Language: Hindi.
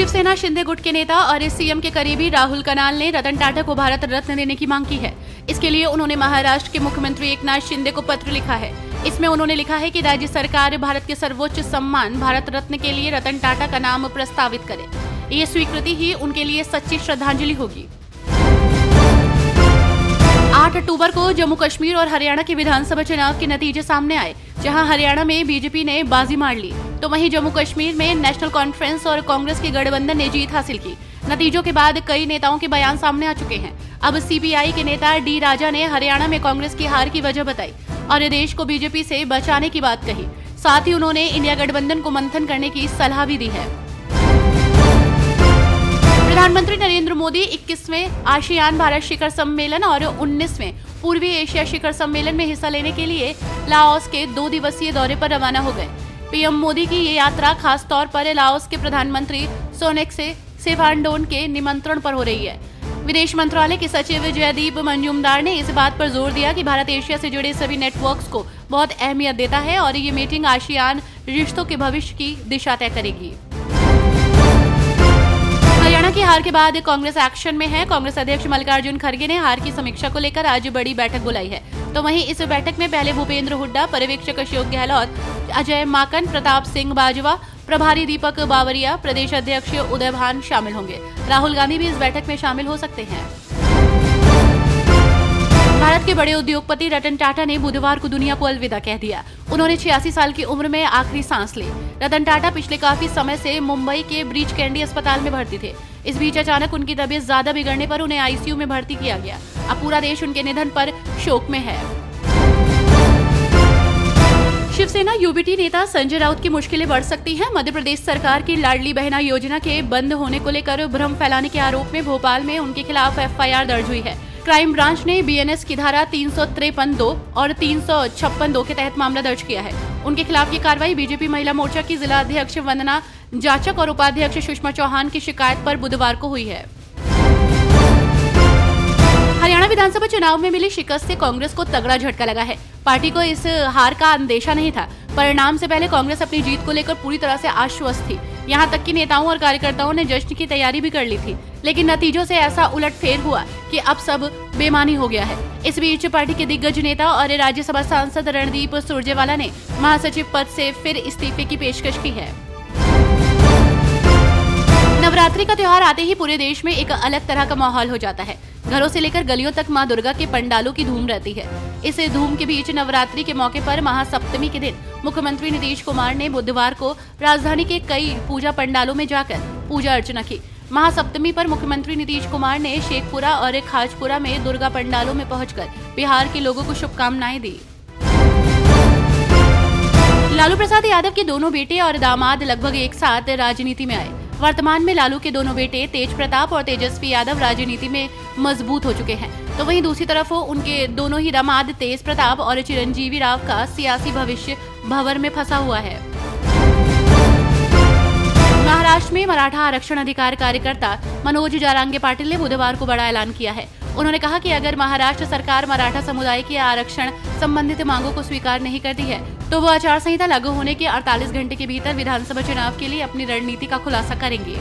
शिवसेना शिंदे गुट के नेता और सीएम के करीबी राहुल कनाल ने रतन टाटा को भारत रत्न देने की मांग की है। इसके लिए उन्होंने महाराष्ट्र के मुख्यमंत्री एकनाथ शिंदे को पत्र लिखा है। इसमें उन्होंने लिखा है कि राज्य सरकार भारत के सर्वोच्च सम्मान भारत रत्न के लिए रतन टाटा का नाम प्रस्तावित करे। ये स्वीकृति ही उनके लिए सच्ची श्रद्धांजलि होगी। 8 अक्टूबर को जम्मू कश्मीर और हरियाणा के विधानसभा चुनाव के नतीजे सामने आए, जहां हरियाणा में बीजेपी ने बाजी मार ली, तो वहीं जम्मू कश्मीर में नेशनल कॉन्फ्रेंस और कांग्रेस के गठबंधन ने जीत हासिल की। नतीजों के बाद कई नेताओं के बयान सामने आ चुके हैं। अब सीपीआई के नेता डी राजा ने हरियाणा में कांग्रेस की हार की वजह बताई और देश को बीजेपी से बचाने की बात कही। साथ ही उन्होंने इंडिया गठबंधन को मंथन करने की सलाह भी दी है। प्रधानमंत्री नरेंद्र मोदी 21वें आसियान भारत शिखर सम्मेलन और 19वें पूर्वी एशिया शिखर सम्मेलन में हिस्सा लेने के लिए लाओस के 2 दिवसीय दौरे पर रवाना हो गए। पीएम मोदी की ये यात्रा खास तौर पर लाओस के प्रधानमंत्री सोनेक्से सेफानडोन के निमंत्रण पर हो रही है। विदेश मंत्रालय के सचिव जयदीप मंजूमदार ने इस बात पर जोर दिया कि भारत एशिया से जुड़े सभी नेटवर्क्स को बहुत अहमियत देता है और ये मीटिंग आसियान रिश्तों के भविष्य की दिशा तय करेगी। हरियाणा की हार के बाद कांग्रेस एक्शन में है। कांग्रेस अध्यक्ष मल्लिकार्जुन खड़गे ने हार की समीक्षा को लेकर आज बड़ी बैठक बुलाई है। तो वहीं इस बैठक में पहले भूपेंद्र हुड्डा, पर्यवेक्षक अशोक गहलोत, अजय माकन, प्रताप सिंह बाजवा, प्रभारी दीपक बावरिया, प्रदेश अध्यक्ष उदय भान शामिल होंगे। राहुल गांधी भी इस बैठक में शामिल हो सकते हैं। भारत के बड़े उद्योगपति रतन टाटा ने बुधवार को दुनिया को अलविदा कह दिया। उन्होंने 86 साल की उम्र में आखिरी सांस ली। रतन टाटा पिछले काफी समय से मुंबई के ब्रीच कैंडी अस्पताल में भर्ती थे। इस बीच अचानक उनकी तबीयत ज्यादा बिगड़ने पर उन्हें आईसीयू में भर्ती किया गया। अब पूरा देश उनके निधन पर शोक में है। शिवसेना यूबीटी नेता संजय राउत की मुश्किलें बढ़ सकती हैं। मध्य प्रदेश सरकार की लाडली बहना योजना के बंद होने को लेकर भ्रम फैलाने के आरोप में भोपाल में उनके खिलाफ एफआईआर दर्ज हुई है। क्राइम ब्रांच ने बीएनएस की धारा 353(2) और 356(2) के तहत मामला दर्ज किया है। उनके खिलाफ ये कार्रवाई बीजेपी महिला मोर्चा की जिला अध्यक्ष वंदना जाचक और उपाध्यक्ष सुषमा चौहान की शिकायत पर बुधवार को हुई है। हरियाणा विधानसभा चुनाव में मिली शिकस्त से कांग्रेस को तगड़ा झटका लगा है। पार्टी को इस हार का अंदेशा नहीं था। परिणाम से पहले कांग्रेस अपनी जीत को लेकर पूरी तरह से आश्वस्त थी। यहां तक कि नेताओं और कार्यकर्ताओं ने जश्न की तैयारी भी कर ली थी, लेकिन नतीजों से ऐसा उलटफेर हुआ कि अब सब बेमानी हो गया है। इस बीच पार्टी के दिग्गज नेता और राज्यसभा सांसद रणदीप सुरजेवाला ने महासचिव पद से फिर इस्तीफे की पेशकश की है। नवरात्रि का त्योहार आते ही पूरे देश में एक अलग तरह का माहौल हो जाता है। घरों से लेकर गलियों तक मां दुर्गा के पंडालों की धूम रहती है। इस धूम के बीच नवरात्रि के मौके पर महासप्तमी के दिन मुख्यमंत्री नीतीश कुमार ने बुधवार को राजधानी के कई पूजा पंडालों में जाकर पूजा अर्चना की। महासप्तमी पर मुख्यमंत्री नीतीश कुमार ने शेखपुरा और खाजपुरा में दुर्गा पंडालों में पहुंचकर बिहार के लोगों को शुभकामनाएं दी। लालू प्रसाद यादव के दोनों बेटे और दामाद लगभग एक साथ राजनीति में आए। वर्तमान में लालू के दोनों बेटे तेज प्रताप और तेजस्वी यादव राजनीति में मजबूत हो चुके हैं, तो वहीं दूसरी तरफ उनके दोनों ही दामाद तेज प्रताप और चिरंजीवी राव का सियासी भविष्य भंवर में फंसा हुआ है। महाराष्ट्र में मराठा आरक्षण अधिकार कार्यकर्ता मनोज जारांगे पाटिल ने बुधवार को बड़ा ऐलान किया है। उन्होंने कहा कि अगर महाराष्ट्र सरकार मराठा समुदाय की आरक्षण संबंधित मांगों को स्वीकार नहीं करती है, तो वो आचार संहिता लागू होने के 48 घंटे के भीतर विधानसभा चुनाव के लिए अपनी रणनीति का खुलासा करेंगे।